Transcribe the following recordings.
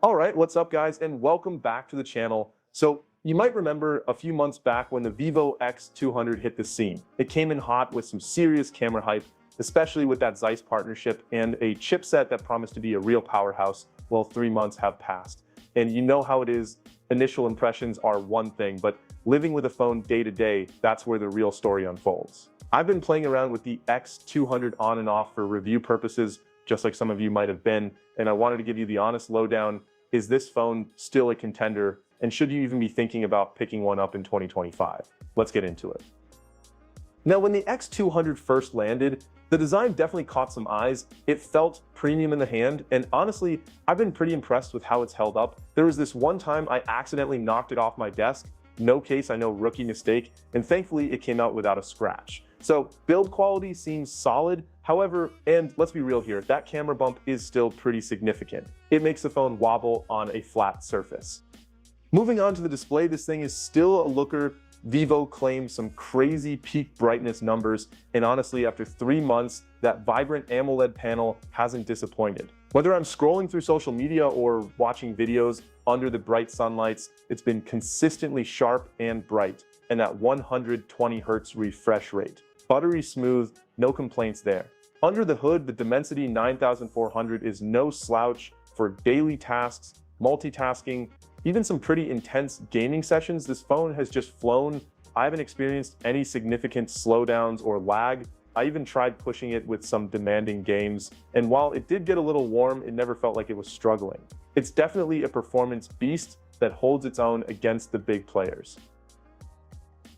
All right, what's up guys, and welcome back to the channel. So you might remember a few months back when the Vivo X200 hit the scene. It came in hot with some serious camera hype, especially with that ZEISS partnership and a chipset that promised to be a real powerhouse. Well, 3 months have passed. And you know how it is, initial impressions are one thing, but living with a phone day to day, that's where the real story unfolds. I've been playing around with the X200 on and off for review purposes, just like some of you might have been, and I wanted to give you the honest lowdown. Is this phone still a contender, and should you even be thinking about picking one up in 2025? Let's get into it. Now, when the X200 first landed, the design definitely caught some eyes. It felt premium in the hand, and honestly, I've been pretty impressed with how it's held up. There was this one time I accidentally knocked it off my desk. No case, I know, rookie mistake, and thankfully it came out without a scratch. So build quality seems solid. However, and let's be real here, that camera bump is still pretty significant. It makes the phone wobble on a flat surface. Moving on to the display, this thing is still a looker. Vivo claims some crazy peak brightness numbers, and honestly, after 3 months, that vibrant AMOLED panel hasn't disappointed. Whether I'm scrolling through social media or watching videos under the bright sunlights, it's been consistently sharp and bright, and that 120 Hz refresh rate. Buttery smooth, no complaints there. Under the hood, the Dimensity 9400 is no slouch for daily tasks, multitasking, even some pretty intense gaming sessions. This phone has just flown. I haven't experienced any significant slowdowns or lag. I even tried pushing it with some demanding games, and while it did get a little warm, it never felt like it was struggling. It's definitely a performance beast that holds its own against the big players.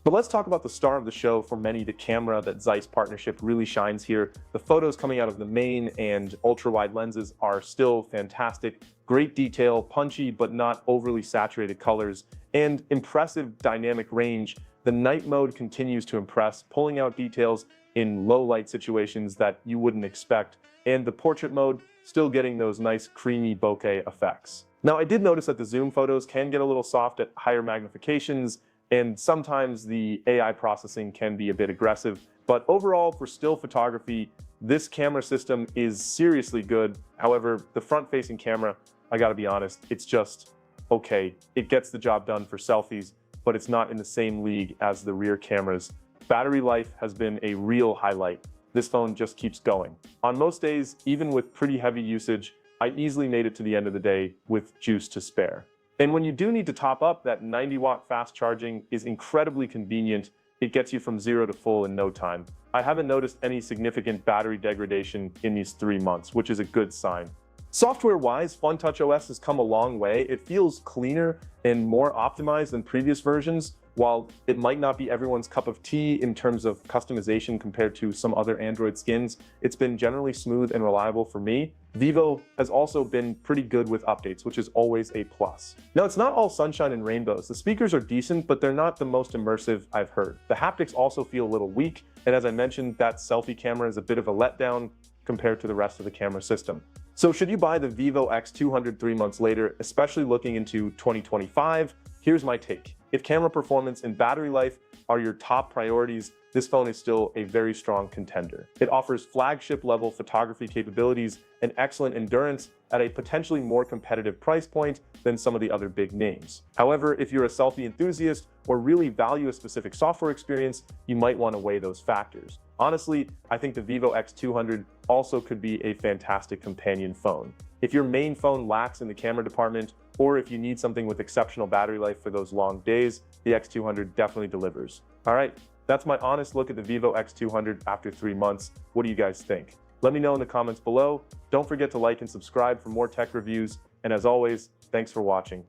But let's talk about the star of the show for many, the camera. That ZEISS partnership really shines here. The photos coming out of the main and ultra-wide lenses are still fantastic. Great detail, punchy but not overly saturated colors, and impressive dynamic range. The night mode continues to impress, pulling out details in low light situations that you wouldn't expect, and the portrait mode still getting those nice creamy bokeh effects. Now, I did notice that the zoom photos can get a little soft at higher magnifications, and sometimes the AI processing can be a bit aggressive, but overall for still photography, this camera system is seriously good. However, the front-facing camera, I gotta be honest, it's just okay. It gets the job done for selfies, but it's not in the same league as the rear cameras. Battery life has been a real highlight. This phone just keeps going. On most days, even with pretty heavy usage, I easily made it to the end of the day with juice to spare. And when you do need to top up, that 90-watt fast charging is incredibly convenient. It gets you from 0 to full in no time. I haven't noticed any significant battery degradation in these 3 months, which is a good sign. Software-wise, FunTouch OS has come a long way. It feels cleaner and more optimized than previous versions. While it might not be everyone's cup of tea in terms of customization compared to some other Android skins, it's been generally smooth and reliable for me. Vivo has also been pretty good with updates, which is always a plus. Now, it's not all sunshine and rainbows. The speakers are decent, but they're not the most immersive I've heard. The haptics also feel a little weak, and as I mentioned, that selfie camera is a bit of a letdown compared to the rest of the camera system. So should you buy the Vivo X200 3 months later, especially looking into 2025? Here's my take. If camera performance and battery life are your top priorities, this phone is still a very strong contender. It offers flagship level photography capabilities and excellent endurance at a potentially more competitive price point than some of the other big names. However, if you're a selfie enthusiast or really value a specific software experience, you might want to weigh those factors. Honestly, I think the Vivo X200 also could be a fantastic companion phone. If your main phone lacks in the camera department, or if you need something with exceptional battery life for those long days, the X200 definitely delivers. All right, that's my honest look at the Vivo X200 after 3 months. What do you guys think? Let me know in the comments below. Don't forget to like and subscribe for more tech reviews. And as always, thanks for watching.